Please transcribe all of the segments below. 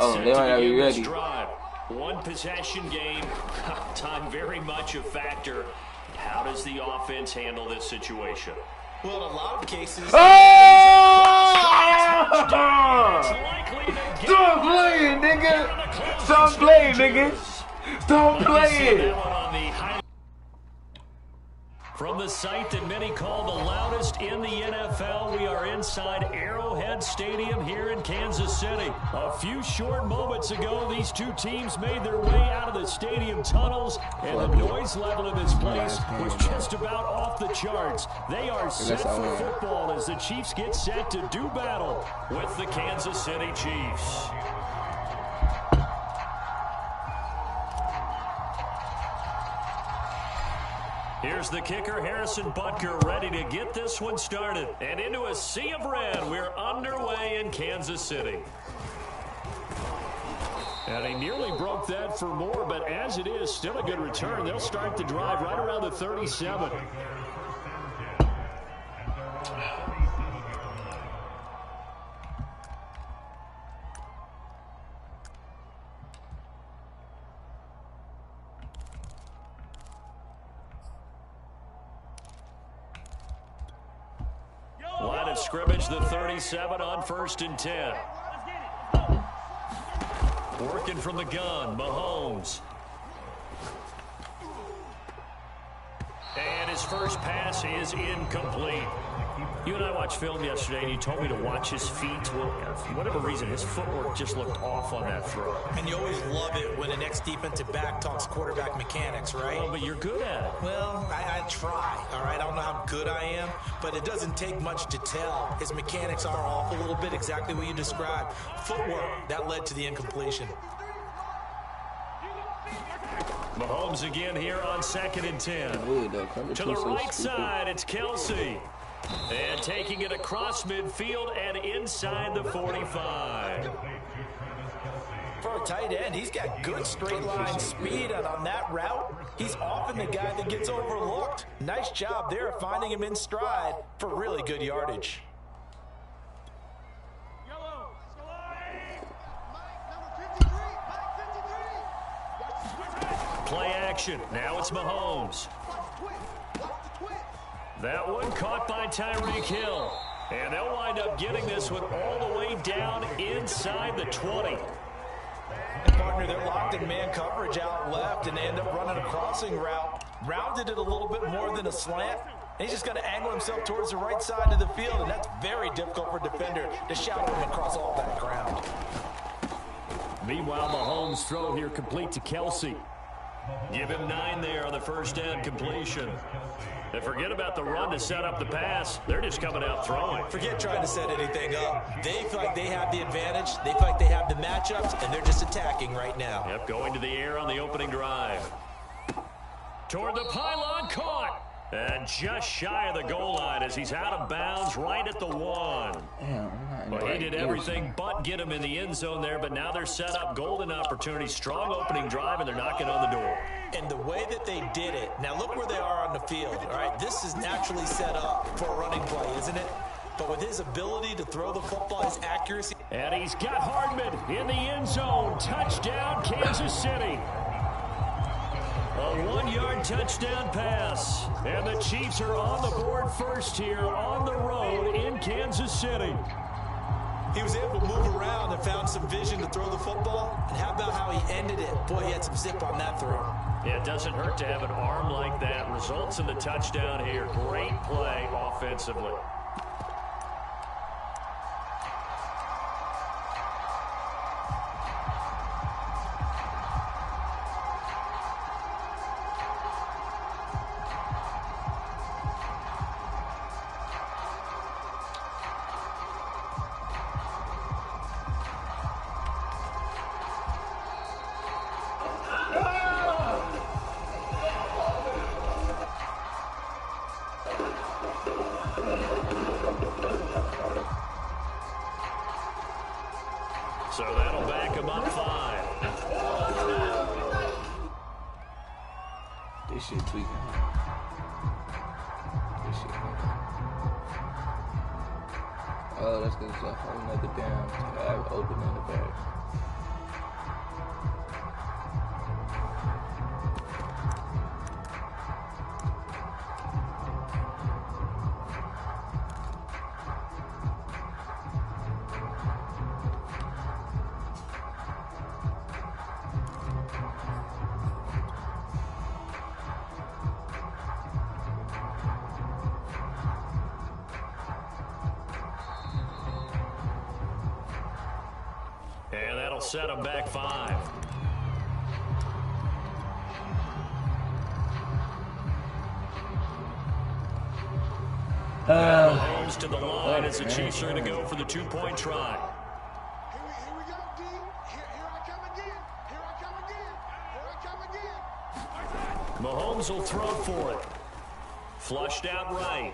Oh, they might not be ready. One possession game. Time very much a factor. How does the offense handle this situation? Well, in a lot of cases... Oh! Stop playing, nigga! Stop playing, nigga! Stop playing! From the site that many call the loudest in the NFL, we are inside Arrowhead Stadium here in Kansas City. A few short moments ago, these two teams made their way out of the stadium tunnels, and the noise level in this place was just about off the charts. They are set for football as the Chiefs get set to do battle with the Kansas City Chiefs. Here's the kicker, Harrison Butker, ready to get this one started. And into a sea of red, we're underway in Kansas City. And he nearly broke that for more, but as it is, still a good return. They'll start the drive right around the 37. Line of scrimmage, the 37 on 1st and 10. Working from the gun, Mahomes. And his first pass is incomplete. You and I watched film yesterday, and you told me to watch his feet. Well, for whatever reason, his footwork just looked off on that throw. And you always love it when an ex-defensive back talks quarterback mechanics, right? Oh, but you're good at it. Well, I try, all right? I don't know how good I am, but it doesn't take much to tell. His mechanics are off a little bit, exactly what you described. Footwork, that led to the incompletion. Mahomes again here on 2nd and 10. To the right side, it's Kelsey. And taking it across midfield and inside the 45. For a tight end, he's got good straight line speed, and on that route, he's often the guy that gets overlooked. Nice job there finding him in stride for really good yardage. Play action. Now it's Mahomes. That one caught by Tyreek Hill. And they'll wind up getting this one all the way down inside the 20. And partner, they're locked in man coverage out left, and they end up running a crossing route. Rounded it a little bit more than a slant. And he's just going to angle himself towards the right side of the field, and that's very difficult for a defender to shadow him across all that ground. Meanwhile, Mahomes' throw here complete to Kelsey. Give him 9 there on the first down completion. And forget about the run to set up the pass. They're just coming out throwing. Forget trying to set anything up. They feel like they have the advantage. They feel like they have the matchups, and they're just attacking right now. Yep, going to the air on the opening drive. Toward the pylon, caught. And just shy of the goal line as he's out of bounds right at the 1. Well, he did everything but get him in the end zone there, but now they're set up golden opportunity, strong opening drive, and they're knocking on the door. And the way that they did it, now look where they are on the field, all right? This is naturally set up for a running play, isn't it? But with his ability to throw the football, his accuracy. And he's got Hardman in the end zone. Touchdown, Kansas City. A 1-yard touchdown pass. And the Chiefs are on the board first here on the road in Kansas City. He was able to move around and found some vision to throw the football. And how about how he ended it? Boy, he had some zip on that throw. Yeah, it doesn't hurt to have an arm like that. Results in the touchdown here. Great play offensively. So that'll back him up 5. This shit tweaking. This shit. Oh, that's because it's a whole nother damn tab open in the back. And that'll set them back 5. Mahomes to the line as the Chiefs are going to go for the 2-point try. Here we go, D. Here I come again. Here I come again. Here I come again. Mahomes will throw for it. Flushed out right.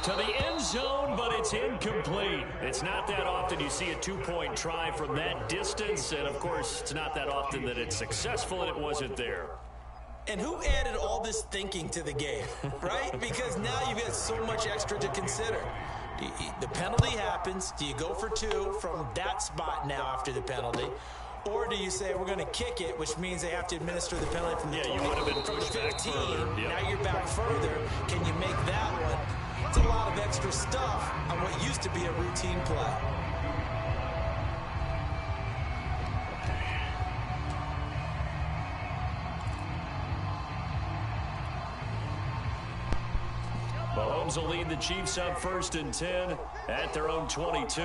To the end zone, but it's incomplete. It's not that often you see a 2-point try from that distance, and of course, it's not that often that it's successful, and it wasn't there. And who added all this thinking to the game, right? Because now you've got so much extra to consider. The penalty happens. Do you go for 2 from that spot now after the penalty? Or do you say, we're going to kick it, which means they have to administer the penalty from the 20 you would have been to pushed 15. back further. Yep. Now you're back further. Can you make that one? It's a lot of extra stuff on what used to be a routine play. Mahomes will lead the Chiefs up 1st and 10 at their own 22.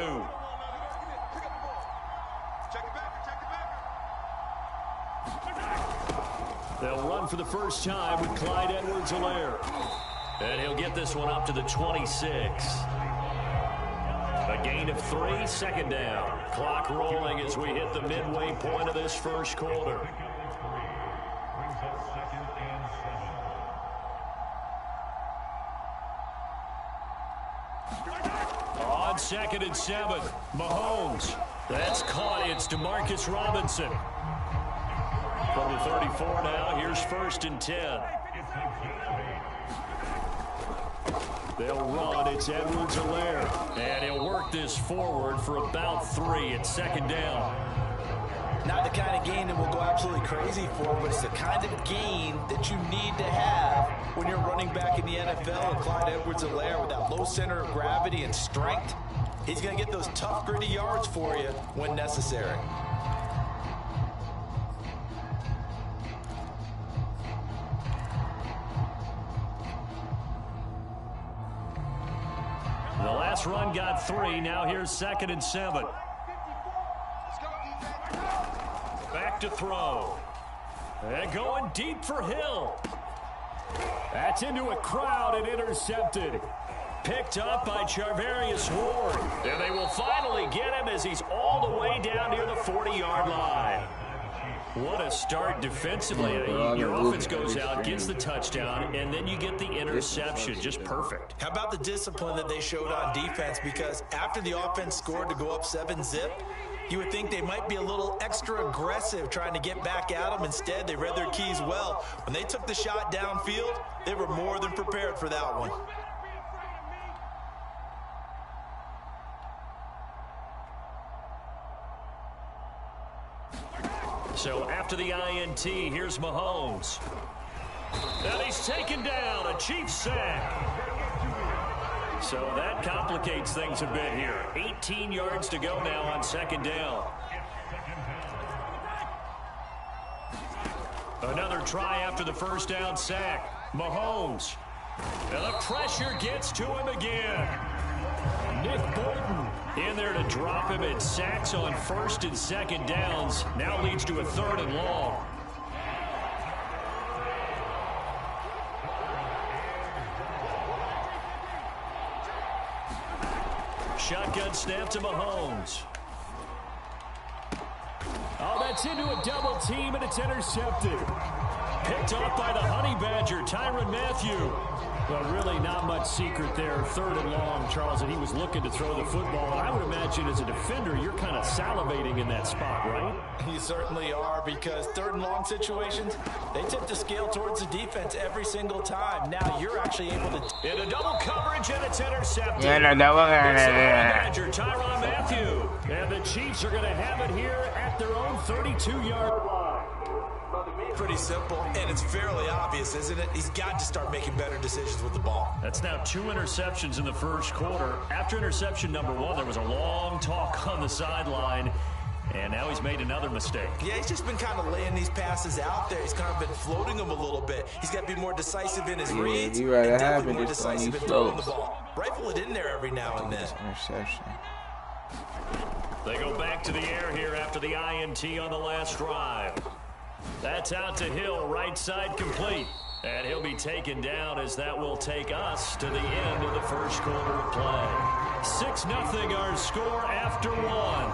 They'll run for the first time with Clyde Edwards-Helaire. And he'll get this one up to the 26. A gain of 3, 2nd down. Clock rolling as we hit the midway point of this first quarter. On 2nd and 7, Mahomes. That's caught. It's Demarcus Robinson. From the 34 now, here's 1st and 10. They'll run. It's Edwards-Helaire. And he'll work this forward for about 3. It's 2nd down. Not the kind of gain that we'll go absolutely crazy for, but it's the kind of gain that you need to have when you're running back in the NFL. And Clyde Edwards-Helaire, with that low center of gravity and strength, he's going to get those tough, gritty yards for you when necessary. The last run got 3. Now here's 2nd and 7. Back to throw. And going deep for Hill. That's into a crowd and intercepted. Picked up by Charvarius Ward. And they will finally get him as he's all the way down near the 40-yard line. What a start defensively. Your offense goes out, gets the touchdown, and then you get the interception. Just perfect. How about the discipline that they showed on defense? Because after the offense scored to go up 7-zip, you would think they might be a little extra aggressive trying to get back at them. Instead, they read their keys well. When they took the shot downfield, they were more than prepared for that one. So after the INT, here's Mahomes. And he's taken down, a Chiefs sack. So that complicates things a bit here. 18 yards to go now on 2nd down. Another try after the 1st down sack. Mahomes. And the pressure gets to him again. Nick Bolton in there to drop him. It sacks on 1st and 2nd downs. Now leads to a 3rd and long. Shotgun snap to Mahomes. Oh, that's into a double team, and it's intercepted. Picked off by the Honey Badger, Tyrann Mathieu. But really not much secret there. 3rd and long, Charles, and he was looking to throw the football. I would imagine as a defender, you're kind of salivating in that spot, right? You certainly are, because 3rd and long situations, they tip the scale towards the defense every single time. Now you're actually able to... In a double coverage, and it's intercepted. Yeah, no double Badger, Tyrann Mathieu. And the Chiefs are going to have it here at their own 32-yard line. Pretty simple, and it's fairly obvious, isn't it? He's got to start making better decisions with the ball. That's now 2 interceptions in the first quarter. After interception number 1, there was a long talk on the sideline, and now he's made another mistake. Yeah, he's just been kind of laying these passes out there. He's kind of been floating them a little bit. He's got to be more decisive in his reads, and definitely more decisive in throwing the ball. Rifle it in there every now and then. Interception. They go back to the air here after the INT on the last drive. That's out to Hill, right side complete. And he'll be taken down as that will take us to the end of the first quarter of play. 6-0 our score after one.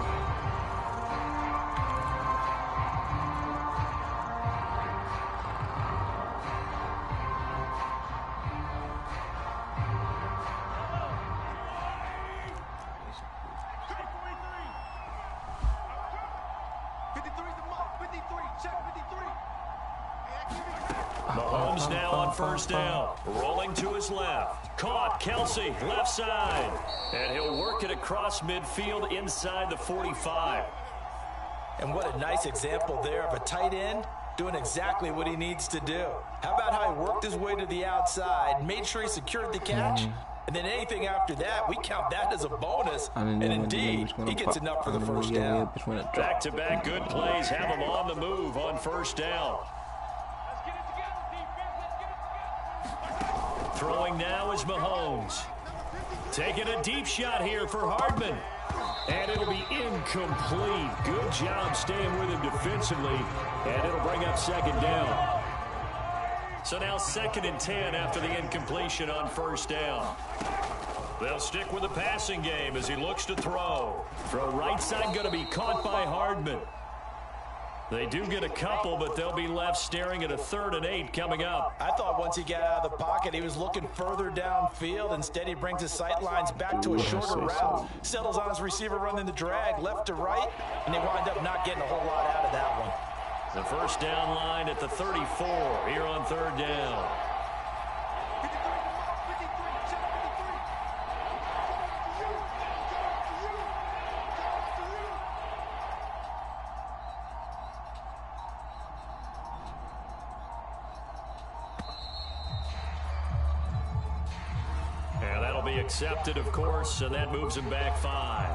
Mahomes now on first down. Rolling to his left. Caught. Kelsey, left side. And he'll work it across midfield inside the 45. And what a nice example there of a tight end doing exactly what he needs to do. How about how he worked his way to the outside, made sure he secured the catch, and then anything after that, we count that as a bonus. And indeed, he gets enough for the first down. Back-to-back good plays have him on the move on first down. Throwing now is Mahomes. Taking a deep shot here for Hardman. And it'll be incomplete. Good job staying with him defensively. And it'll bring up second down. So now 2nd and 10 after the incompletion on first down. They'll stick with the passing game as he looks to throw. Throw right side going to be caught by Hardman. They do get a couple, but they'll be left staring at a 3rd and 8 coming up. I thought once he got out of the pocket, he was looking further downfield. Instead, he brings his sight lines back to a shorter route. Settles on his receiver running the drag left to right, and they wind up not getting a whole lot out of that one. The first down line at the 34 here on 3rd down. And that'll be accepted, of course, and that moves him back 5.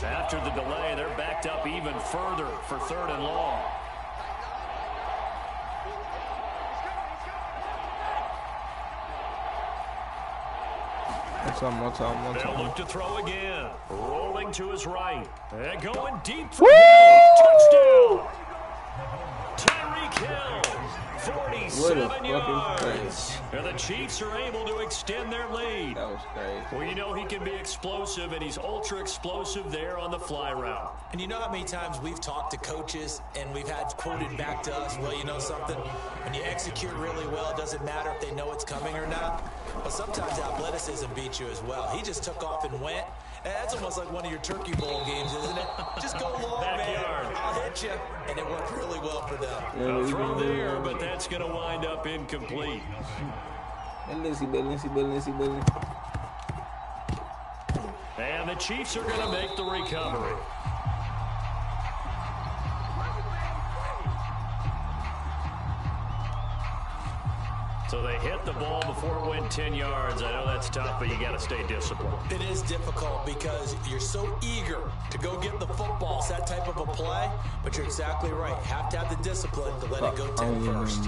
After the delay, they're backed up even further for 3rd and long. They'll look to throw again. Rolling to his right. And going deep for Hill. Touchdown. Tyreek Hill. 47 yards. And the Chiefs are able to extend their lead. That was crazy. Well, you know he can be explosive, and he's ultra-explosive there on the fly route. And you know how many times we've talked to coaches and we've had quoted back to us, well, you know something? When you execute really well, it doesn't matter if they know it's coming or not. But sometimes athleticism beats you as well. He just took off and went. And that's almost like one of your Turkey Bowl games, isn't it? Just go long, Backyard. man. I'll hit you. And it worked really well for them. A throw there, but that's going to wind up incomplete. And the Chiefs are going to make the recovery. So they hit the ball before it went 10 yards. I know that's tough, but you got to stay disciplined. It is difficult because you're so eager to go get the football. It's that type of a play, but you're exactly right. You have to have the discipline to let it go 10 first.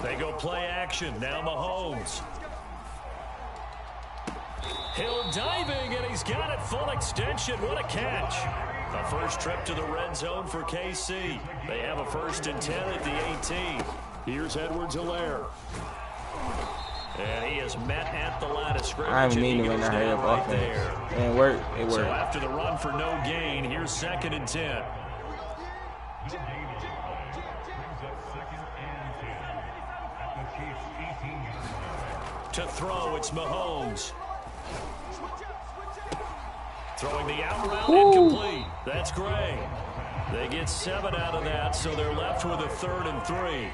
They go play action. Now Mahomes. Hill diving, and he's got it full extension. What a catch. A first trip to the red zone for KC. They have a 1st and 10 at the 18. Here's Edwards-Helaire. And he is met at the line of scrimmage. I mean, when I hurry up right offense. there. And it worked. It worked. So after the run for no gain, here's 2nd and 10. To throw, it's Mahomes. Throwing the out route, incomplete. That's Gray. They get 7 out of that, so they're left with a 3rd and 3.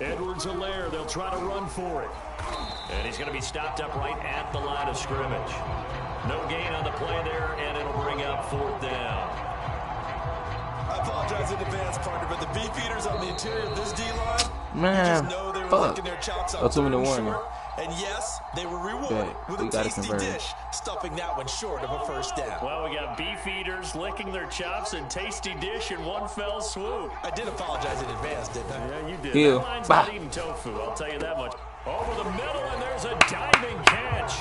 Edwards-Helaire, they'll try to run for it. And he's going to be stopped up right at the line of scrimmage. No gain on the play there, and it'll bring up 4th down. apologize in advance, partner, but the beef eaters on the interior of this D-line, Man, you just know they were licking their chops out third and short. And yes, they were rewarded with a tasty dish, stuffing that one short of a first down. Well, we got beef eaters licking their chops and tasty dish in one fell swoop. I did apologize in advance, didn't I? Yeah, you did. That line's not eating tofu, I'll tell you that much. Over the middle, and there's a diving catch.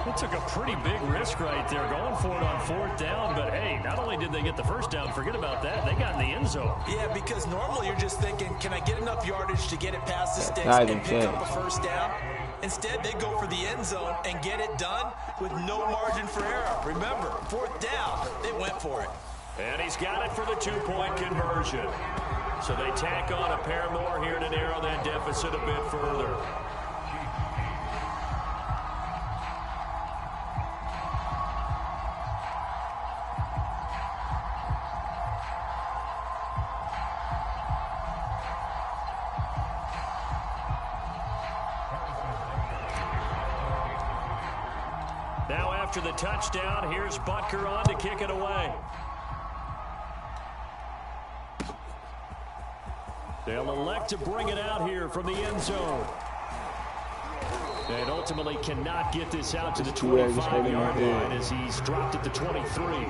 They took a pretty big risk right there, going for it on fourth down. But, hey, not only did they get the first down, forget about that, they got in the end zone. Yeah, because normally you're just thinking, can I get enough yardage to get it past the sticks and pick up a first down? Instead, they go for the end zone and get it done with no margin for error. Remember, fourth down, they went for it. And he's got it for the two-point conversion. So they tack on a pair more here to narrow that deficit a bit further. Now after the touchdown, here's Butker on to kick it away. They'll elect to bring it out here from the end zone. And ultimately cannot get this out to the 25-yard line as he's dropped at the 23.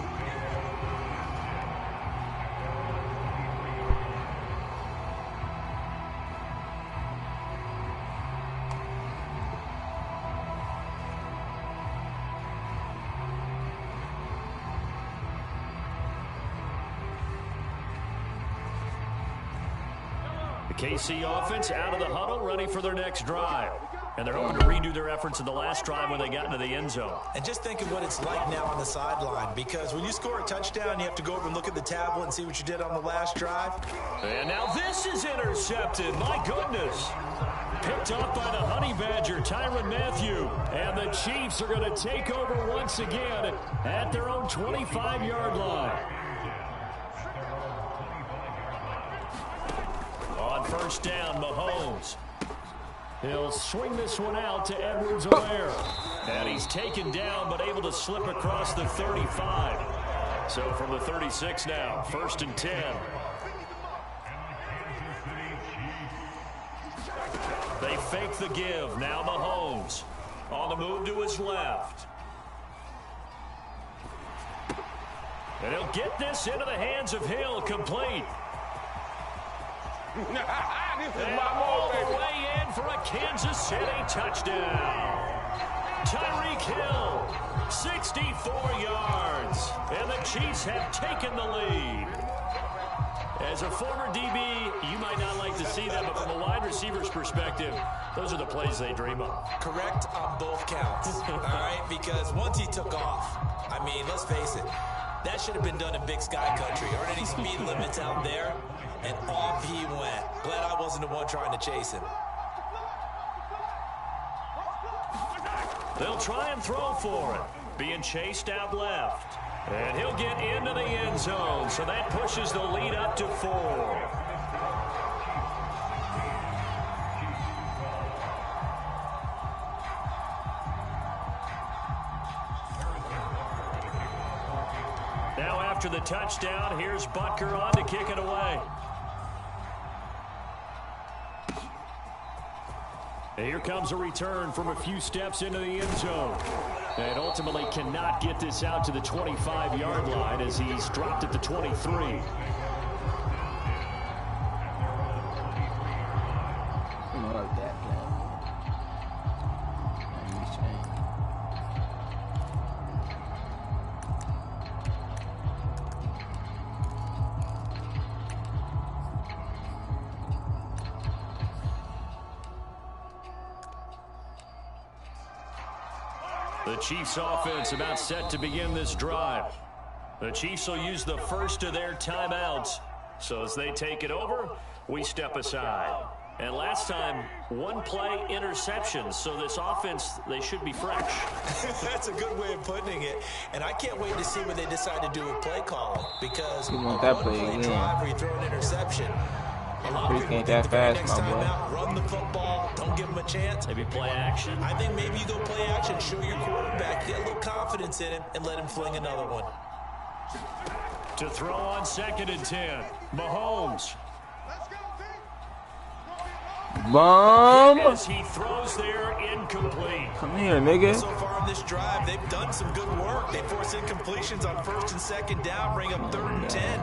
The KC offense out of the huddle, ready for their next drive. And they're hoping to redo their efforts in the last drive when they got into the end zone. And just think of what it's like now on the sideline, because when you score a touchdown, you have to go over and look at the tablet and see what you did on the last drive. And now this is intercepted. My goodness. Picked up by the Honey Badger, Tyrann Mathieu. And the Chiefs are going to take over once again at their own 25-yard line. On first down, Mahomes. He'll swing this one out to Edwards-Helaire. And he's taken down, but able to slip across the 35. So from the 36 now, first and 10. They fake the give. Now Mahomes on the move to his left. And he'll get this into the hands of Hill, complete. And all the way in for a Kansas City touchdown. Tyreek Hill, 64 yards. And the Chiefs have taken the lead. As a former DB, you might not like to see that, but from a wide receiver's perspective, those are the plays they dream of. Correct on both counts, all right? Because once he took off, I mean, let's face it, that should have been done in Big Sky Country. Aren't any speed limits out there? And off he went. Glad I wasn't the one trying to chase him. They'll try and throw for it. Being chased out left. And he'll get into the end zone. So that pushes the lead up to 4. Now after the touchdown, here's Butker on to kick it away. And here comes a return from a few steps into the end zone. And ultimately cannot get this out to the 25-yard line as he's dropped at the 23. I love that guy. The Chiefs offense about set to begin this drive. The Chiefs will use the first of their timeouts. So as they take it over, we step aside. And last time, one play interceptions. So this offense, they should be fresh. That's a good way of putting it. And I can't wait to see what they decide to do with play calling. Because You want on that one play, play yeah. drive where you throw an interception, a lot of Pretty people ain't think that the very fast, next my time boy. out, run the football, don't give them a chance. Maybe play action. I think maybe you go play action, show your quarterback, get a little confidence in him, and let him fling another one. To throw on 2nd and 10. Mahomes. Bomb. As he throws there, incomplete. Come here, nigga. So far on this drive, they've done some good work. They force incompletions on 1st and 2nd down, bring up 3rd and 10.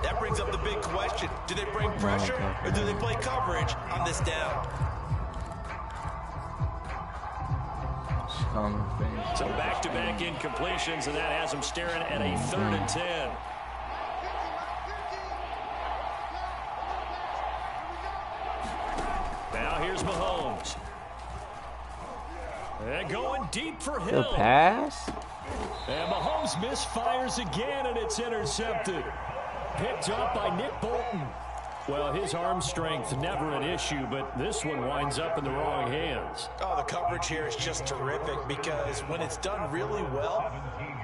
That brings up the big question. Do they bring pressure or do they play coverage on this down? So back-to-back incompletions, and that has them staring at a 3rd and 10. Now here's Mahomes. And going deep for Hill. The pass. And Mahomes misfires again, and it's intercepted. Picked up by Nick Bolton. Well, his arm strength never an issue, but this one winds up in the wrong hands. Oh, the coverage here is just terrific because when it's done really well,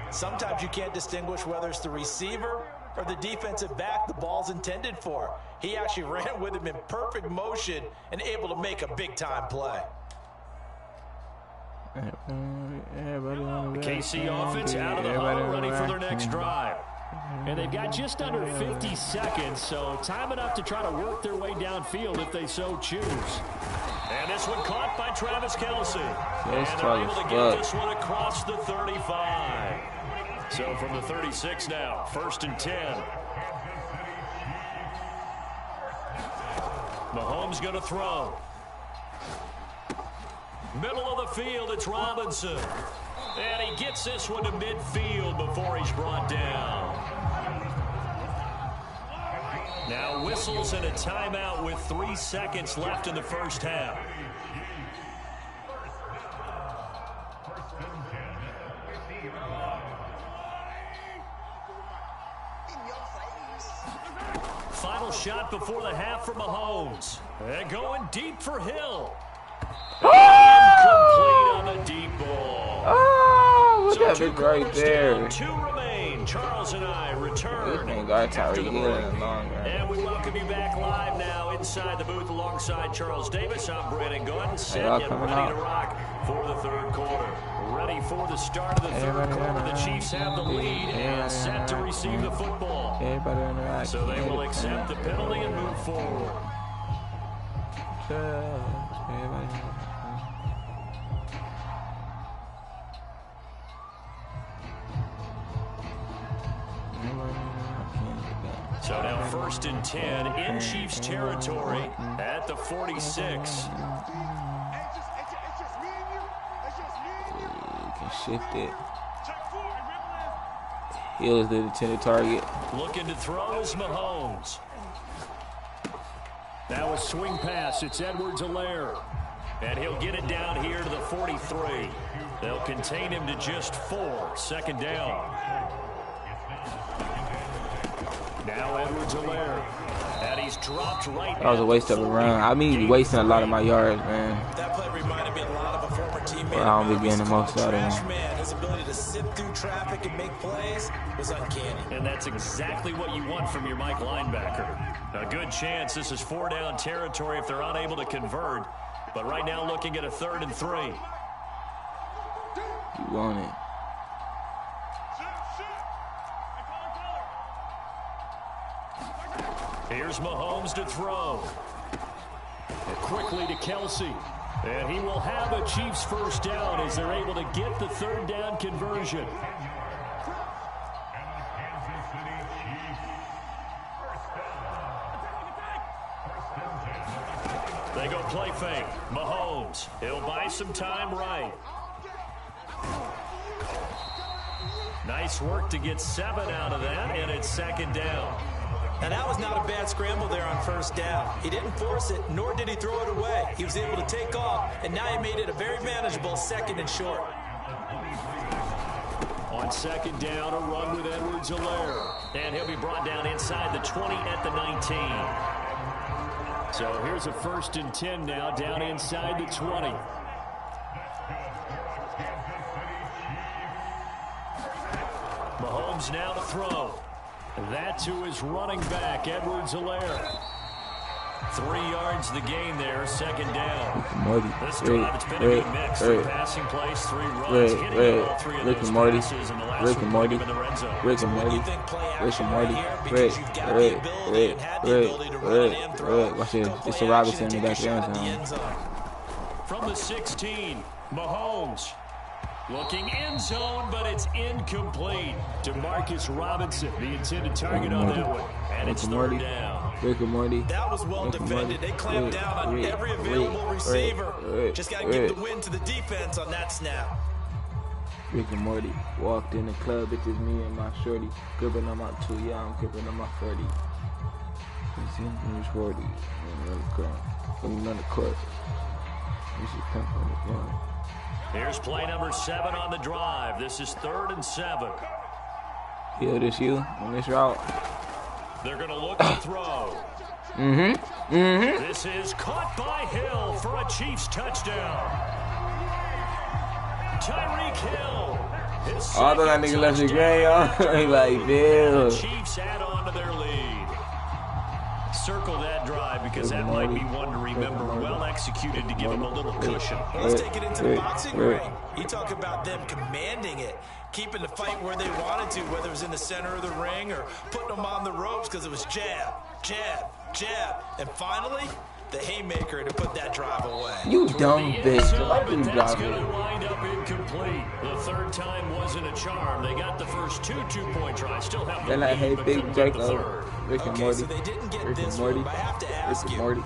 sometimes you can't distinguish whether it's the receiver or the defensive back the ball's intended for. He actually ran with him in perfect motion and able to make a big-time play. The KC offense out of the huddle, ready for their next drive. And they've got just under 50 seconds, so time enough to try to work their way downfield if they so choose. And this one caught by Travis Kelce. And they're able to get this one across the 35. So from the 36 now, 1st and 10. Mahomes going to throw. Middle of the field, it's Robinson. And he gets this one to midfield before he's brought down. Now whistles and a timeout with 3 seconds left in the first half. Final shot before the half for Mahomes. And going deep for Hill. Incomplete on the deep ball. Oh, look at it right there. Down, 2 remain. Charles and I return after the break. And we welcome you back live now inside the booth alongside Charles Davis. I'm Brandon Gunn, set and ready to rock for the 3rd quarter. Ready for the start of the 3rd quarter. The Chiefs have the lead and set to receive the football. So they will accept the penalty and move forward. So now 1st and 10 in Chiefs territory at the 46. Can shift it. Hill is the intended target. Looking to throw is Mahomes. Now a swing pass. It's Edwards-Helaire. And he'll get it down here to the 43. They'll contain him to just 4. 2nd down. Now Edwards-Helaire. And he's dropped right. That was a waste of a run. I mean, wasting a lot of my yards, man. That play reminded me a lot of a former teammate. Well, I don't be getting the most out of him. His ability to sift through traffic and make plays was uncanny. And that's exactly what you want from your Mike linebacker. A good chance this is 4-down territory if they're unable to convert. But right now looking at a 3rd and 3. You want it. Here's Mahomes to throw. And quickly to Kelce. And he will have a Chiefs 1st down as they're able to get the 3rd down conversion. They go play fake. Mahomes. He'll buy some time right. Nice work to get 7 out of that, and it's 2nd down. And that was not a bad scramble there on 1st down. He didn't force it, nor did he throw it away. He was able to take off, and now he made it a very manageable 2nd and short. On 2nd down, a run with Edwards-Helaire. And he'll be brought down inside the 20 at the 19. So here's a 1st and 10 now, down inside the 20. Mahomes now to throw. That to his running back, Edwards-Helaire. 3 yards the gain there, second down. Morty. This drive, it's been a good mix. 3 passing plays, 3 runs, hitting all 3 of those passes, and the last one put him in the red zone. Rick and Morty. Watch this. It's a Robinson in the back end zone. From the 16, Mahomes. Looking end zone, but it's incomplete. DeMarcus Robinson, the intended target on that one. And it's third down. Rick and Morty. That was well defended. They clamped down on every available receiver. Just got to give the win to the defense on that snap. Rick and Morty walked in the club. It's just me and my shorty. Gripping on my 2, yeah, I'm gripping on my 30. It's in his 40s. Another court. This is pimp on the gun. Here's play number 7 on the drive. This is 3rd and 7. Yeah, this you on this route. They're going to look to throw. This is caught by Hill for a Chiefs touchdown. Tyreek Hill. Oh, I thought that nigga left the game, y'all. He like, Bill. Chiefs add on to their lead. Circle that drive because that might be one to remember. Well executed to give him a little cushion. Let's take it into the boxing ring. You talk about them commanding it, keeping the fight where they wanted to, whether it was in the center of the ring or putting them on the ropes because it was jab, jab, jab. And finally, the haymaker to put that drive away. You dumb bitch. Why do you That's drop going it? to wind up incomplete. The 3rd time wasn't a charm. They got the first 2 two-point tries. Still have the Then I lead, hate but Big couldn't get the Draco. 3rd. Rick and Okay, Morty. so they didn't get Rick and this Morty. one, but I have to ask Rick and you, Morty.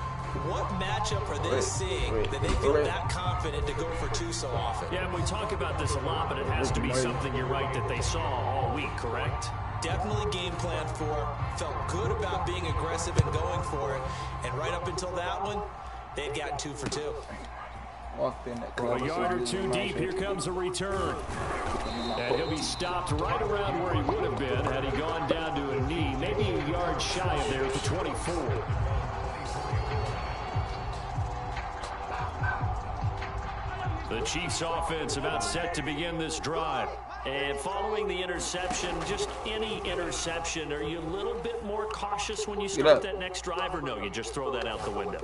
what matchup are they seeing that they feel that confident to go for 2 so often? Yeah, and we talk about this a lot, but it has to be something, you're right, that they saw all week, correct? Definitely game plan for, felt good about being aggressive and going for it, and right up until that one, they'd gotten 2 for 2. Walked in that A yard or 2 deep, here comes a return. And he'll be stopped right around where he would have been had he gone down to a knee, maybe a yard shy of there at the 24. The Chiefs offense about set to begin this drive. And following the interception, just any interception, are you a little bit more cautious when you start that next drive, or no, you just throw that out the window?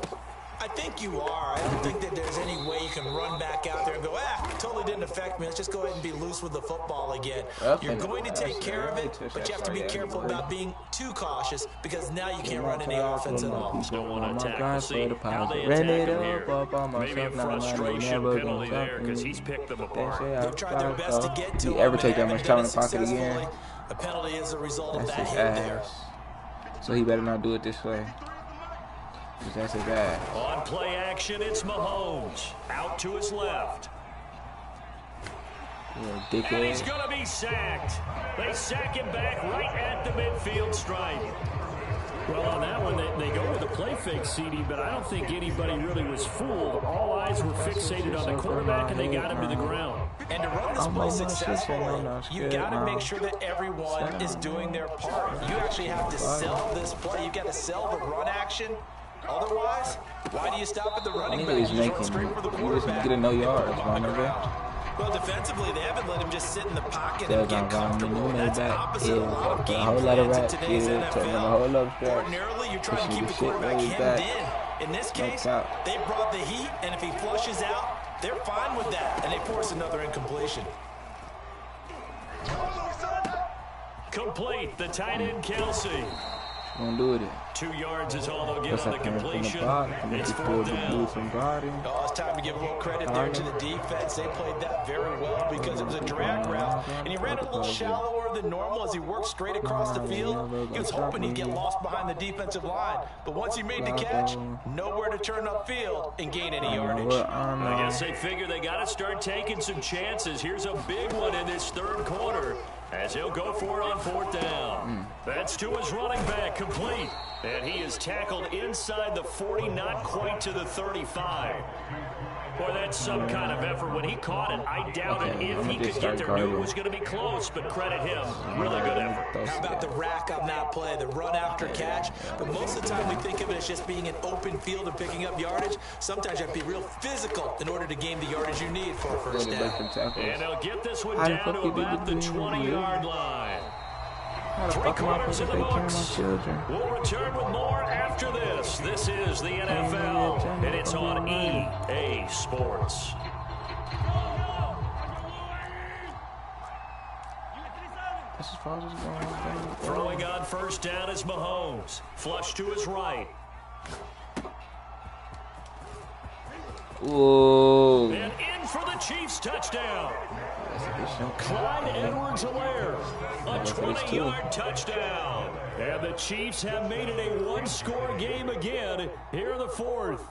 I think you are. I don't think that there's any way you can run back out there and go, totally didn't affect me. Let's just go ahead and be loose with the football again. You're going to take care of it, but you have to be careful about being too cautious because now you can't run any offense at all. Don't want to attack. We'll see how they attack him here. Maybe a frustration penalty there because he's picked them apart. They've tried their best to get to him. You ever take that much time in the pocket again? A penalty is a result of that That's his hit there. ass. So he better not do it this way. Because that's his ass. On play action, it's Mahomes. Out to his left. Yeah, And he's going to be sacked. They sack him back right at the midfield stripe. Well, on that one, they go with a play fake, CD, but I don't think anybody really was fooled. All eyes were fixated on the quarterback, and they got him to the ground. And to run this play successfully, you got to make sure that everyone is doing their part. You actually have to sell this play. You got to sell the run action. Otherwise, why do you stop at the running back? He's You run making straight for the quarterback. get a no yards, my nigga. Well, defensively, they haven't let him just sit in the pocket and get comfortable. That's opposite a lot of game a whole lot of plans in rap. today's Yeah, taking a NFL. whole lot of straps. Ordinarily, you're trying to keep the Pushing the shit quarterback way hemmed back. in. In this case, cap. they brought the heat, and if he flushes out, they're fine with that, and they force another incompletion. Complete, the tight end, Kelsey. Don't do it. 2 yards is all they'll get What's on the up, man? completion. It's It's 4th down. some guarding. Oh, it's time to give a little credit there to the defense. They played that very well because it was a drag route, and he ran it a little shallower than normal as he worked straight across the field. He was hoping he'd get lost behind the defensive line, but once he made the catch, nowhere to turn upfield and gain any yardage. I guess they figure they got to start taking some chances. Here's a big one in this 3rd quarter as he'll go for it on 4th down. That's to his running back, complete. And he is tackled inside the 40, not quite to the 35. Boy, that's some kind of effort. When he caught it, I doubted if he could get there. Knew it was going to be close, but credit him. Really good effort. How about the rack on that play, the run after catch? But most of the time we think of it as just being an open field and picking up yardage. Sometimes you have to be real physical in order to gain the yardage you need for a first down. And they'll get this one down to about the 20-yard line. 3 quarters in the books. We'll return with more after this. Cheifs. This is the NFL, and it's on EA Sports. Throwing on first down is Mahomes. Flush to his right. Whoa. And in for the Chiefs touchdown. Clyde Edwards-Helaire, a 20-yard touchdown. And the Chiefs have made it a one-score game again here in the fourth.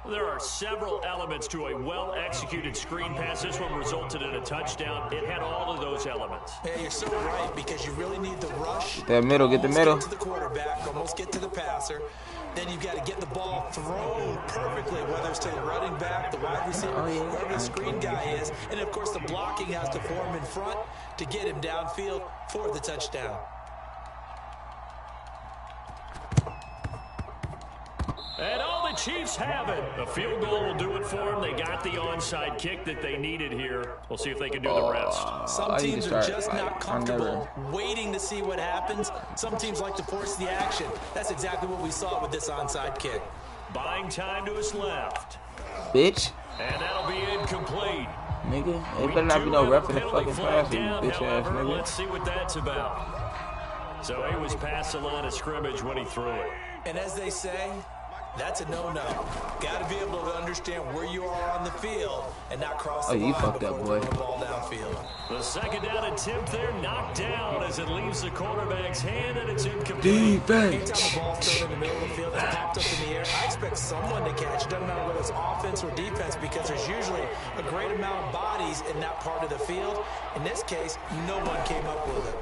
There are several elements to a well-executed screen pass. This one resulted in a touchdown. It had all of those elements. Yeah, you're so right, because you really need the rush. Get that middle, get the middle. Get to the quarterback, almost get to the passer. Then you've got to get the ball thrown perfectly, whether it's to the running back, the wide receiver, whoever the screen guy is. And, of course, the blocking has to form in front to get him downfield for the touchdown. And all the Chiefs have it. A field goal will do it for them. They got the onside kick that they needed here. We'll see if they can do the rest. Some teams are just not comfortable waiting to see what happens. Some teams like to force the action. That's exactly what we saw with this onside kick. Buying time to his left. Bitch. And that'll be incomplete. Nigga, it better not be no ref in the fucking pass, you bitch ass nigga. Let's see what that's about. So he was past the line of scrimmage when he threw it. And as they say, that's a no-no. Got to be able to understand where you are on the field and not cross the line before throwing the ball downfield. The second down attempt there knocked down as it leaves the quarterback's hand, and it's incomplete. Anytime the ball's thrown in the middle of the field, it's popped up in the air, I expect someone to catch it. Doesn't matter whether it's offense or defense, because there's usually a great amount of bodies in that part of the field. In this case, no one came up with it.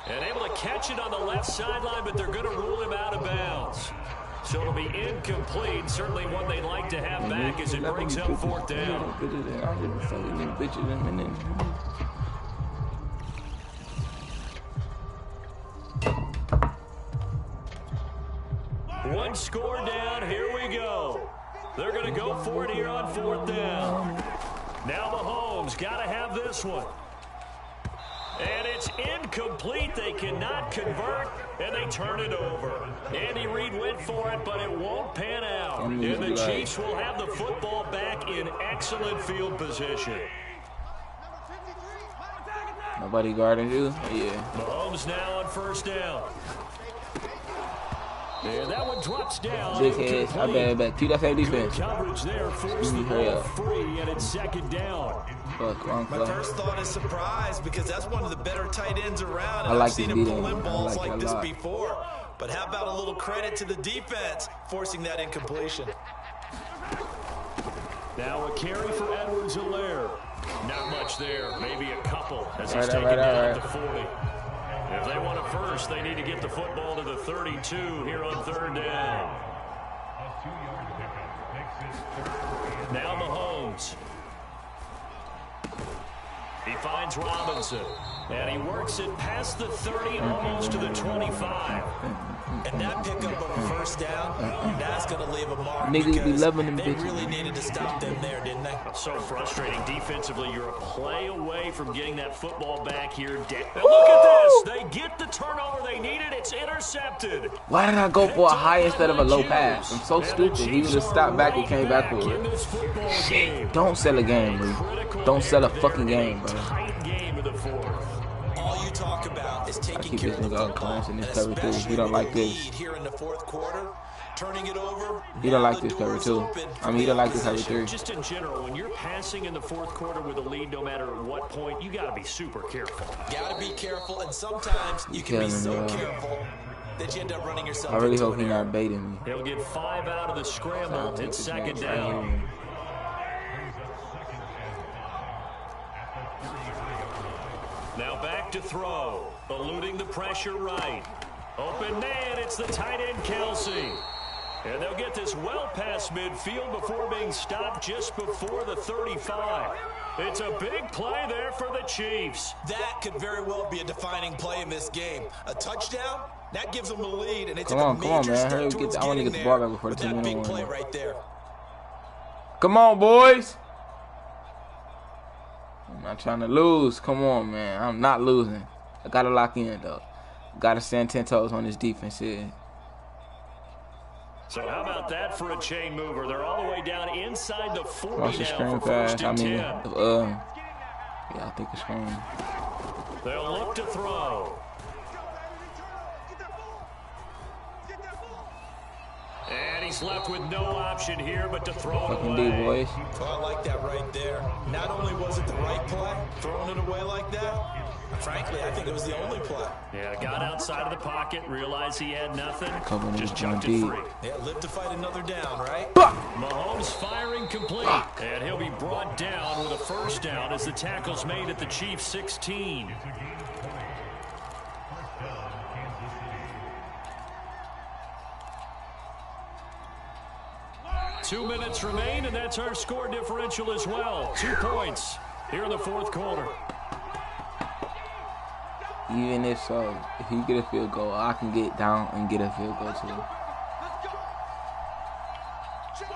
And able to catch it on the left sideline, but they're going to rule him out of bounds. So it'll be incomplete. Certainly one they'd like to have back as it brings up fourth down. One score down. Here we go. They're going to go for it here on fourth down. Now Mahomes got to have this one. And it's incomplete. They cannot convert, and they turn it over. Andy Reid went for it, but it won't pan out. And the Chiefs will have the football back in excellent field position. Nobody guarding you? Yeah. Mahomes now on first down. And that one drops down. Big head. I bet. Keep that same defense. Coverage there. Force the ball free, and it's second down. My first thought is surprise, because that's one of the better tight ends around. And I've seen him pull in balls like this before. But how about a little credit to the defense forcing that incompletion? Now a carry for Edwards-Helaire. Not much there. Maybe a couple as he's taken down at the 40. If they want a first, they need to get the football to the 32 here on third down. Now Mahomes. He finds Robinson, and he works it past the 30, almost to the 25. And that pickup of a first down, that's going to leave a mark. Niggas be loving them they bitches. really needed to stop them there, didn't they? So frustrating. Defensively, you're a play away from getting that football back here. And look at this. They get the turnover they needed. It's intercepted. Why did I go for a high instead of a low pass? I'm so stupid. He would have stopped back and came back for it. Shit. Don't sell a game, bro. Don't sell a fucking game, bro. Tight game of the fourth. All you talk about is taking care of the football, in this cover too. He don't like this. Here in the fourth quarter, turning it over. He don't like this cover too. I mean, he don't like this cover three. Just in general, when you're passing in the fourth quarter with a lead, no matter at what point, you got to be super careful. Got to be careful, and sometimes you can be so careful that you end up running yourself. I really hope he's not baiting me. He'll get 5 out of the scramble. It's second down. Now back to throw. Eluding the pressure right. Open man, it's the tight end Kelsey. And they'll get this well past midfield before being stopped just before the 35. It's a big play there for the Chiefs. That could very well be a defining play in this game. A touchdown, that gives them the lead, and it's come on, man. Hurry, I want to get the ball back before the 2-minute big play right there. Come on, boys. I'm not trying to lose. Come on, man. I'm not losing. I got to lock in, though. Gotta stand 10 toes on his defense here. So how about that for a chain mover? They're all the way down inside the 40 Watch the now screen for first pass. and 10. Yeah, I think it's screen. They'll look to throw. And he's left with no option here but to throw it Fucking away. D, boys. Well, I like that right there. Not only was it the right play, throwing it away like that, frankly, I think it was the only play. Yeah, got outside of the pocket, realized he had nothing, Coming just in jumped it deep. free. Yeah, live to fight another down, right? Mahomes firing complete, and he'll be brought down with a first down as the tackle's made at the Chiefs' 16. Two minutes remain, and that's our score differential as well. 2 points here in the fourth quarter. Even if so, if he get a field goal, I can get down and get a field goal too.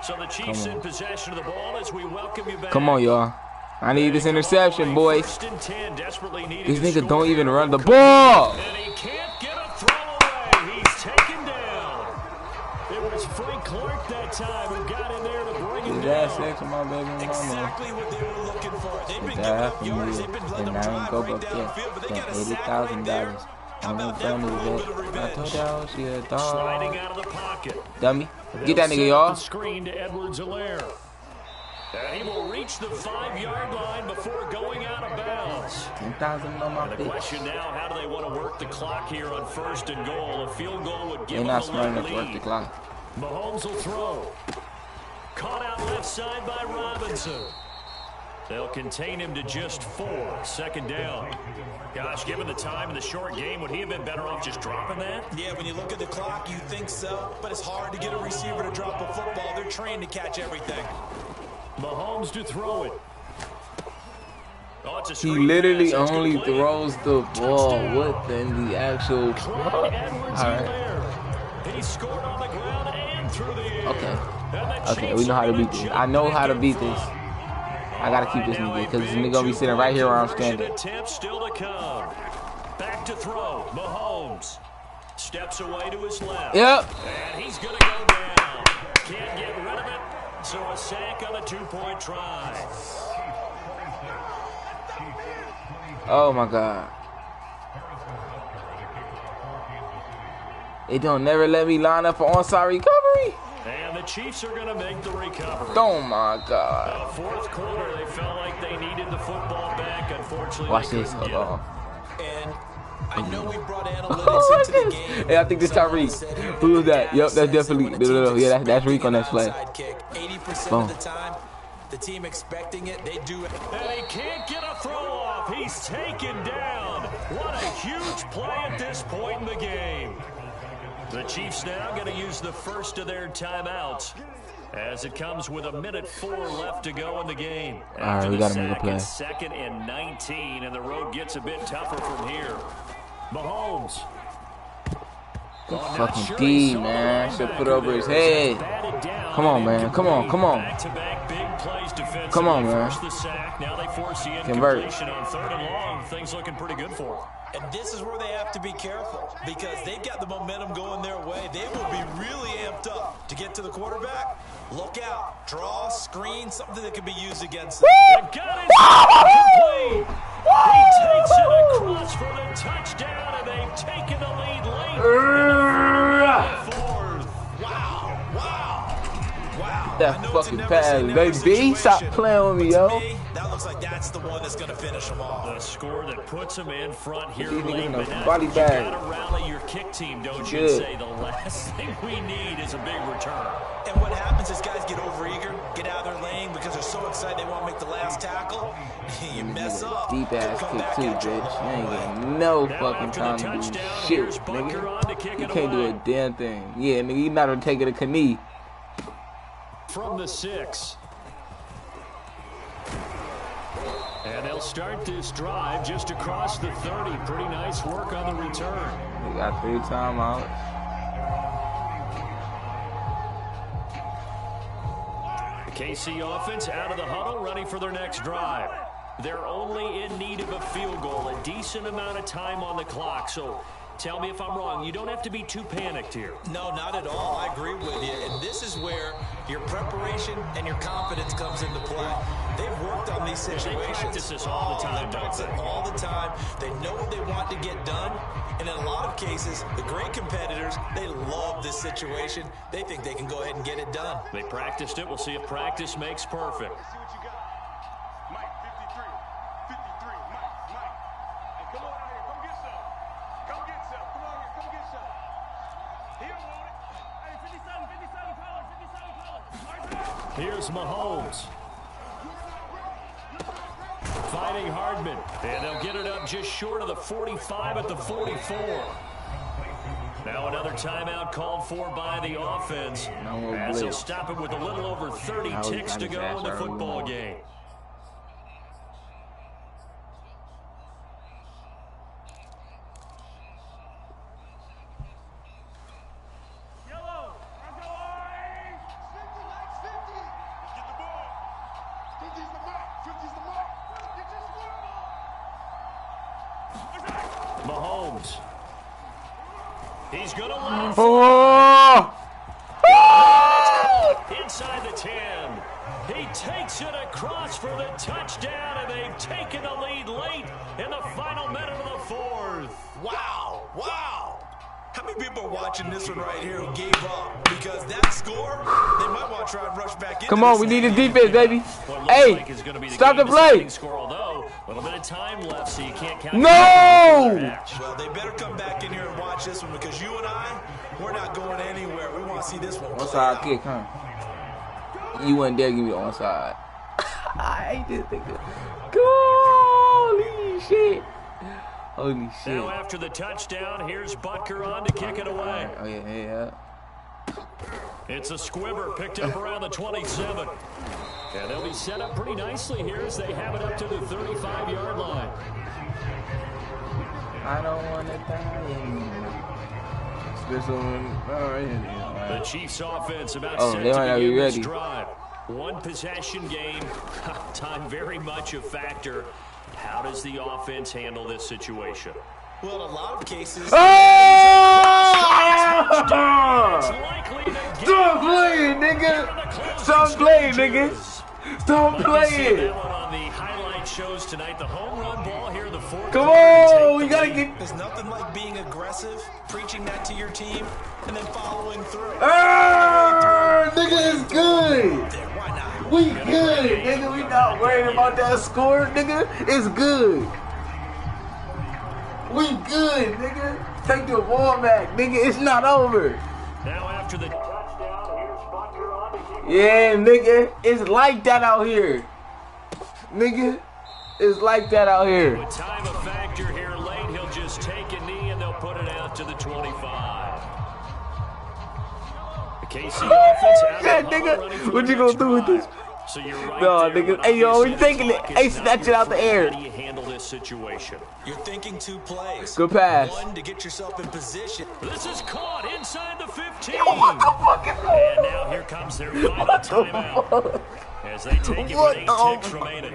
So the Chiefs in possession of the ball as we welcome you back. Come on, y'all. I need this interception, boys. First and 10, desperately needing These to niggas score don't even here. run the ball. And he can't get a throw away. He's taken down. It was Frank Clark that time who got in there to bring him That down. sex to my baby mama. Exactly what they were looking for. They've been giving That up yards. They've been letting and them I ain't drive go right up downfield, but they there. got a sack right there. $80,000. How I'm about that done for a with little it. bit of I told revenge? y'all she a Sliding dog. out of the pocket. Dummy. They'll Get that set nigga, up y'all. the screen to Edwards-Helaire. And he will reach the 5-yard line before going out of bounds. 10,000 on my The bitch. question now, how do they want to work the clock here on first and goal? A field goal would give They're them not the smart enough late to work the lead. clock. Mahomes will throw. Caught out left side by Robinson. They'll contain him to just 4. Second down. Gosh, given the time in the short game, would he have been better off just dropping that? Yeah, when you look at the clock, you think so, but it's hard to get a receiver to drop a football. They're trained to catch everything. Mahomes to throw it. Oh, it's a He screen literally pass. It's only complete. throws the ball. Touchdown. What in the actual? Clyde Alright. Edwards-Helaire. He scored on the ground and through the air. Okay. And the Okay, we Chiefs know how to are gonna beat this. jump I know back how to in beat front. this. I gotta keep this nigga because this nigga gonna be sitting right here where I'm standing. Attempt still to come. Back to throw. Mahomes steps away to his left. Yep. And he's going to go down. Can't get rid of it. So a sack on a 2-point try. Oh my God. It don't never let me line up for onside recovery. And the Chiefs are going to make the recovery. Oh my God. The fourth quarter, they felt like they needed the football back. Unfortunately, Watch they this. couldn't Hold get on. it. And I know we brought analytics Oh, into the watch game. this. Hey, I think this Tyreek. Who was that? Yep, that's definitely. Yeah, that's Reek on that play. 80% Boom. of the time, the team expecting it, they do it. And he can't get a throw off. He's taken down. What a huge play at this point in the game. The Chiefs now going to use the first of their timeouts as it comes with 1:04 left to go in the game. All right, we gotta make a play. It's 2nd and 19, and the road gets a bit tougher from here. Mahomes. Good Not fucking sure D, he saw the man. Should put linebacker over his there. head. Batted down Come on, and man. Come on, come on. Back-to-back big plays defensively. Come on, man. First the sack, now they force the Convert. incompletion on 3rd and long. Things looking pretty good for them. And this is where they have to be careful because they've got the momentum going their way. They will be really amped up to get to the quarterback. Look out. Draw, screen, something that can be used against them. They've got it complete. He takes it across for the touchdown, and they've taken the lead late in the fourth. Wow, wow, wow. That I know it's a fucking never pass, say never baby. situation, Stop playing with me, but yo. to me, that looks like that's the one that's going to finish them off. The score that puts them in front here These niggas late. in a But now body you bag. gotta rally your kick team, don't you? Good. Say the last thing we need is a big return. And what happens is guys get overeager, get out of their lane because they're so excited they want to make the last tackle. You mess up. Deep ass come kick back too, in bitch. trouble. You ain't getting no Now fucking after the time to do touchdown, shit, here's Bunker on to nigga. kick You it can't do away. a damn thing. Yeah, nigga, you not gonna take it a knee. From the 6. And they'll start this drive just across the 30. Pretty nice work on the return. We got 3 timeouts. The KC offense out of the huddle, ready for their next drive. They're only in need of a field goal, a decent amount of time on the clock. So Tell me if I'm wrong. You don't have to be too panicked here. No, not at all. I agree with you. And this is where your preparation and your confidence comes into play. They've worked on these situations. They practice this all the time, they practice it all the time. They know what they want to get done. And in a lot of cases, the great competitors, they love this situation. They think they can go ahead and get it done. They practiced it. We'll see if practice makes perfect. See what you got. Mike, 53. 53. Mike. Hey, come on out here. Come get some. Come get some. Come on here. Come get some. He don't want it. Hey, 57 colors. Here's Mahomes. Fighting Hardman. And they'll get it up just short of the 45 at the 44. Now another timeout called for by the offense. As they'll stop it with a little over 30 ticks to go in the football game. Mahomes. He's going to line inside the 10. He takes it across for the touchdown, and they've taken the lead late in the final minute of the fourth. Wow. Wow. How many people are watching this one right here who gave up? Because that score, they might want to try and rush back into. Come on, we need a defense, baby. Hey, stop the play. Score, although a little bit of time left, so you can't count. No! Well, they better come back in here and watch this one because you and I, we're not going anywhere. We want to see this one. Onside kick, huh? You wouldn't dare give me the onside. I hate this nigga. Holy shit. Holy shit. Now after the touchdown, here's Butker on to kick it away. Oh, yeah. It's a squibber picked up around the 27. And they'll be set up pretty nicely here as they have it up to the 35-yard line. I don't want to die anymore. The Chiefs offense about set they to might not begin be this ready. drive. One possession game. Time very much a factor. How does the offense handle this situation? Well, in a lot of cases. It's likely to get Stop playing, nigga. Stop playing, nigga. Stop playing. That one on the highlight shows tonight. The home run ball here in the fourth. Come on, we gotta get. There's nothing like being aggressive, preaching that to your team, and then following through. Nigga, it's good. Why not? We good, nigga. We not worried about that score, nigga. It's good. We good, nigga. Take the ball back, nigga. It's not over. Now after the touchdown, here's Butker on to kick. Yeah, nigga. It's like that out here. Nigga, it's like that out here. With time a factor here late, he'll just take a knee and they'll put it out to the 25. The KC offense out Yeah, of the huddle nigga. running for What the you gonna next do with drive. this? So you're right No, there, nigga. but Hey, yo, obviously we taking the it. clock Hey, is snatch not it out the moving. air. How do you handle this situation? You're thinking two plays. Good pass. One, to get yourself in position. This is caught inside the 15. What the fuck is going And now here comes their final timeout as they take it What with 8 the- ticks remaining.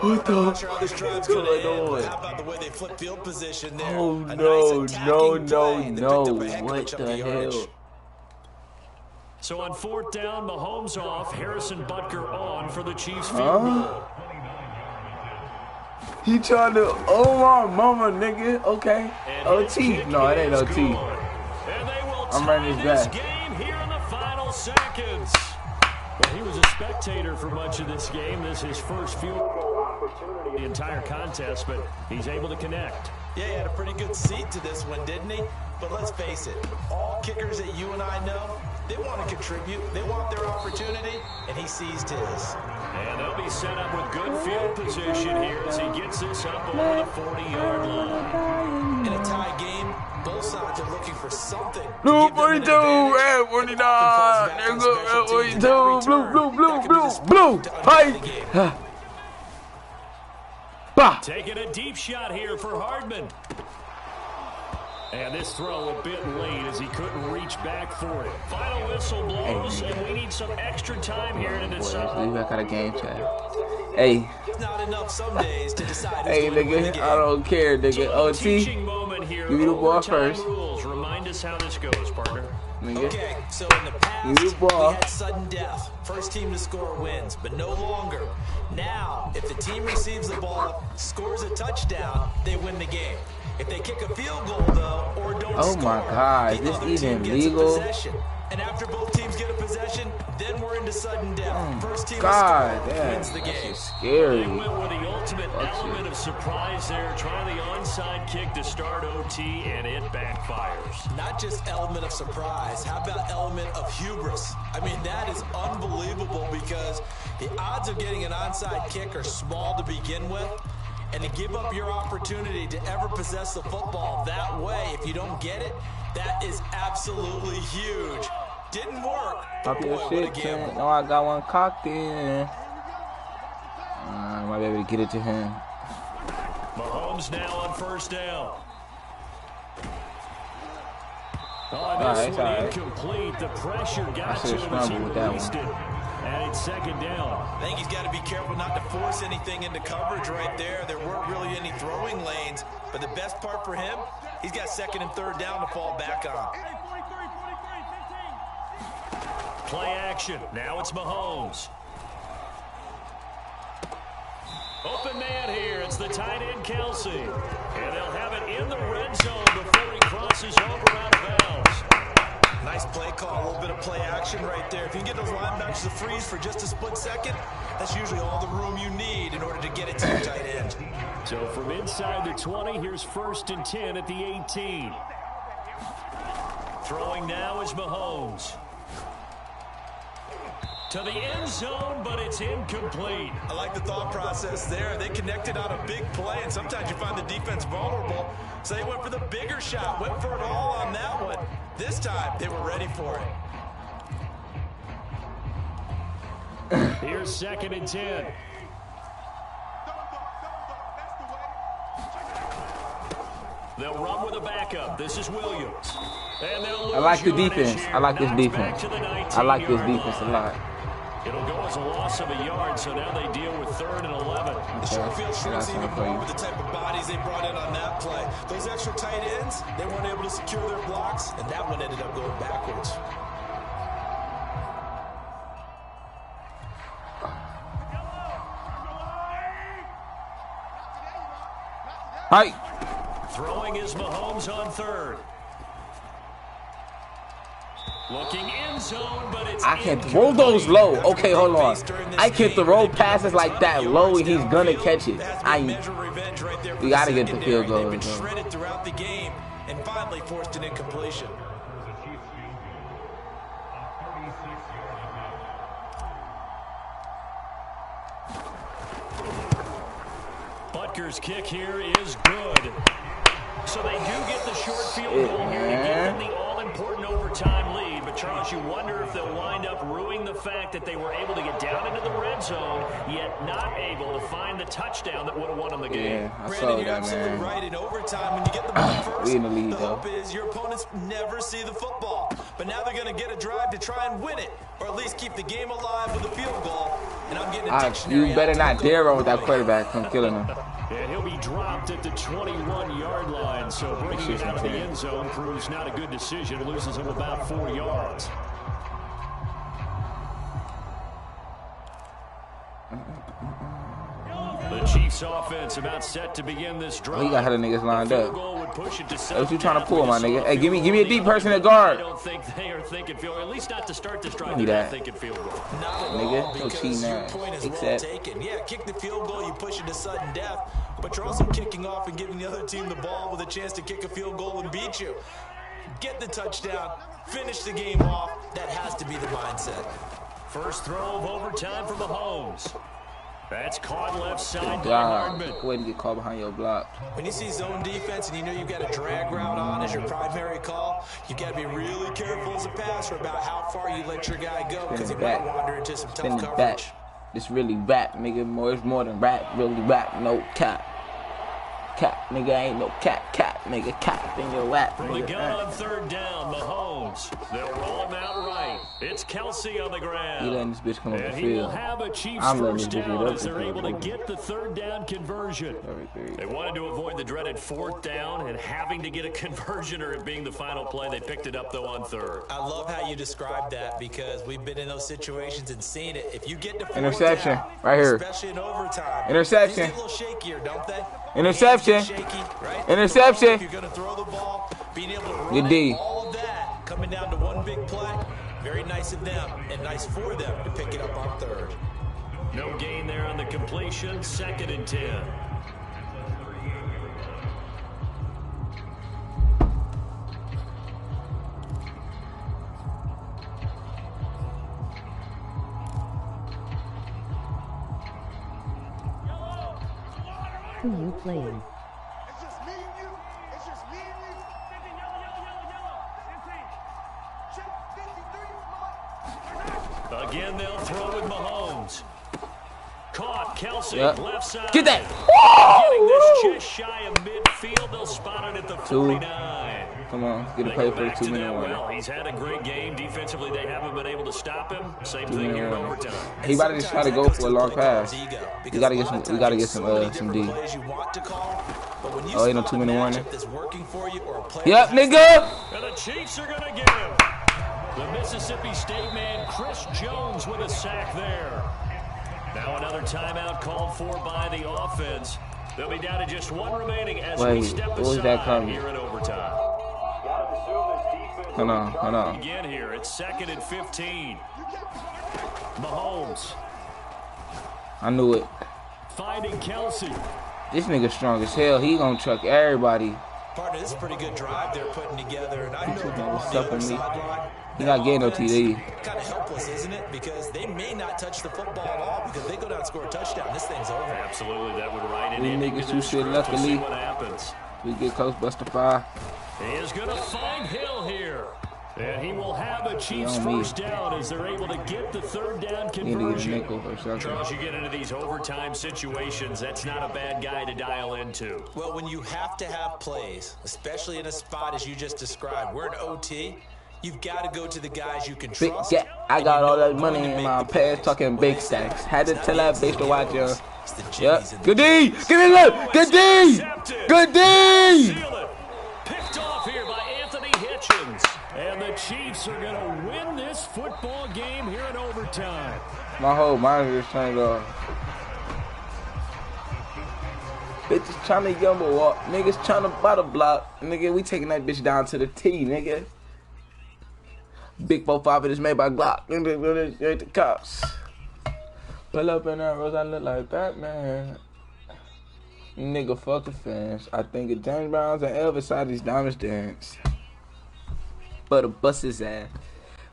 What I'm not sure how this the drive's fuck going is to end, going but how on? about the way they flip field position there? Oh, A nice no, attacking no, play that picked up a heck of a What chunk of the yardage. hell? So on fourth down, Mahomes off, Harrison Butker on for the Chiefs field goal. He trying to, oh my mama, nigga. Okay. And OT. his kick No, it ain't is OT. good. And they will I'm tie running his this back. game here in the final seconds. Well, he was a spectator for much of this game. This is his first field goal opportunity, the entire contest, but he's able to connect. Yeah, he had a pretty good seat to this one, didn't he? But let's face it, all kickers that you and I know, they want to contribute. They want their opportunity, and he seized his. And they'll be set up with good field position here as he gets this up over the 40-yard line. In a tie game, both sides are looking for something. Blue to give them an 42, advantage. red 49, nigga, red 42, blue. Hey. Bah. Taking a deep shot here for Hardman. And this throw a bit late as he couldn't reach back for it. Final whistle blows, and we need some extra time here to decide. We back out of game chat. Hey. It's not enough some days to decide who's Hey, going to win the nigga, game. I don't care, nigga. So a OT. teaching moment here. Give me the ball Overtime first. rules. Remind us how this goes, partner. Okay, so in the past, we had sudden death. First team to score wins, but no longer. Now, if the team receives the ball, scores a touchdown, they win the game. If they kick a field goal, though, or don't score, my God, is this even legal? And after both teams get a possession, then we're into sudden death. First team to God, score damn, wins the game. Scary. They went with the ultimate element of surprise there. Try the onside kick to start OT, and it backfires. Not just element of surprise. How about element of hubris? I mean, that is unbelievable because the odds of getting an onside kick are small to begin with. And to give up your opportunity to ever possess the football that way, if you don't get it, that is absolutely huge. Didn't work. Pop your shit, man. No, I got one cocked in. I might be able to get it to him. Mahomes now on first down. This one incomplete. The pressure got to him as he released it. And it's second down. I think he's got to be careful not to force anything into coverage right there. There weren't really any throwing lanes. But the best part for him, he's got second and third down to fall back on. Play action. Now it's Mahomes. Open man here. It's the tight end, Kelsey. And they'll have it in the red zone before he crosses over out of bounds. Nice play call, a little bit of play action right there. If you can get those linebackers to freeze for just a split second, that's usually all the room you need in order to get it to your tight end. So from inside the 20, here's 1st and 10 at the 18. Throwing now is Mahomes. To the end zone, but it's incomplete. I like the thought process there. They connected on a big play, and sometimes you find the defense vulnerable. So they went for the bigger shot, went for it all on that one. This time, they were ready for it. Here's 2nd and 10. They'll run with a backup. This is Williams. And I like the defense. I like this defense. I like this defense a lot. It'll go as a loss of a yard, so now they deal with 3rd and 11. The short field shrinks even more with the type of bodies they brought in on that play. Those extra tight ends, they weren't able to secure their blocks, and that one ended up going backwards. Hi. Throwing is Mahomes on 3rd. Looking in zone, but it's I can throw those low. Okay, hold on. I can throw passes like that low, and he's gonna catch it. We gotta get the field goal. They've been shredded throughout the game, and finally forced an incompletion. Butker's kick here is good. So they do get the short field goal here to give them the all-important overtime lead. But, Charles, you wonder if they'll wind up ruining the fact that they were able to get down into the red zone, yet not able to find the touchdown that would have won them the game. Yeah, I saw Brandon, you're that, absolutely man. right. In overtime, when you get the ball first, We in the lead, the though. hope is your opponents never see the football. But now they're going to get a drive to try and win it, or at least keep the game alive with a field goal. And I'm getting a dictionary. You better not dare run with that quarterback. I'm killing him. And he'll be dropped at the 21-yard line, so bringing it out of the end zone proves not a good decision. Loses him about 4 yards. The Chiefs offense about set to begin this drive. Oh, he got other niggas lined up. What What you trying to pull, my nigga? Hey, give me a deep person to guard. I don't think they are thinking field goal, at least not to start this drive. Give me that. Thinking field goal. Not at Nigga, all, no because cheating your ass. point is Fix well that. taken. Yeah, kick the field goal, you push it to sudden death, but you're also kicking off and giving the other team the ball with a chance to kick a field goal and beat you. Get the touchdown, finish the game off. That has to be the mindset. First throw of overtime for Mahomes. That's caught left side by God, Hardman. go ahead and get called behind your block. When you see zone defense and you know you've got a drag route on as your primary call, you've got to be really careful as a passer about how far you let your guy go, because he might wander into some tough coverage. Back. It's really rap, nigga. It's more than rap. Really rap. No cap. Cap. Nigga ain't no cap, nigga, cap in your lap. From the gun on third down, Mahomes. They'll roll him out right. It's Kelsey on the ground. He letting this bitch come up the And he field. will have a Chiefs I'm letting first this bitch down get up as the they're field. able to get the third down conversion. They wanted to avoid the dreaded fourth down and having to get a conversion or it being the final play. They picked it up, though, on third. I love how you described that because we've been in those situations and seen it. If you get to fourth Interception, down, right here. especially in overtime, Interception. things get a little shakier, don't they? Interception. Shaky, right? Interception. If you're going to throw the ball, being able to run Good D. all of that, coming down to one big play, very nice of them and nice for them to pick it up on third. No gain there on the completion. 2nd and 10. Who you playing? It's just me and you. It's just me and you. 50, yellow. 15. Check 53, mama. Again, they'll throw with Mahomes. Caught, Kelsey, Yep. left side. Get that. Getting this just shy of midfield. They'll spot it at the 49. Come on, get a They play go for the back to 2-minute that warning. well. He's had a great game. Defensively, they haven't been able to stop him. Same thing here in overtime. He about to just try to go for a long pass. We gotta get some. We gotta get some D. Oh, ain't no 2-minute warning. Yep, nigga. And the Chiefs are going to get him. The Mississippi State man, Chris Jones, with a sack there. Now another timeout called for by the offense. They'll be down to just one remaining as we step what was that aside coming? here in overtime. Hold on. Again here, it's 2nd and 15. Mahomes I knew it. finding Kelsey. This nigga strong as hell. He gonna truck everybody. Partner, this is a pretty good drive they're putting together, and I know took them all on the the stuff other from me. sideline. He not getting no TD. Kind of helpless, isn't it? Because they may not touch the football at all because they go down and score a touchdown. This thing's over. Absolutely, that would ride in. We niggas who shit We'll see luckily. what happens. We get close, Buster 5. He is going to find Hill here. And he will have a Chiefs on me. first down as they're able to get the third down Need to get a conversion. nickel or something. Charles, you get into these overtime situations, that's not a bad guy to dial into. Well, when you have to have plays, especially in a spot as you just described, we're in OT, you've got to go to the guys you can Big trust. gap. I got all that and money you know in when to my make the pants, plays. talking big stacks. Had to It's tell not that the bitch to watch her. It's the Yep. Jimmies and Good the D. Jimmies. Give it up. Good D. Intercepted. Good D. Seal it. Picked off here by Anthony Hitchens. And the Chiefs are going to win this football game here in overtime. My whole monitor is turned off. Bitches trying to yumble walk. Niggas trying to buy the block. Nigga, we taking that bitch down to the T, nigga. Big 4-5 is made by Glock. Nigga, the cops. Pull up in that rose, I look like Batman. Nigga, fuck the fans. I think of James Brown's and Elvis out these diamonds dance. But a bust his ass.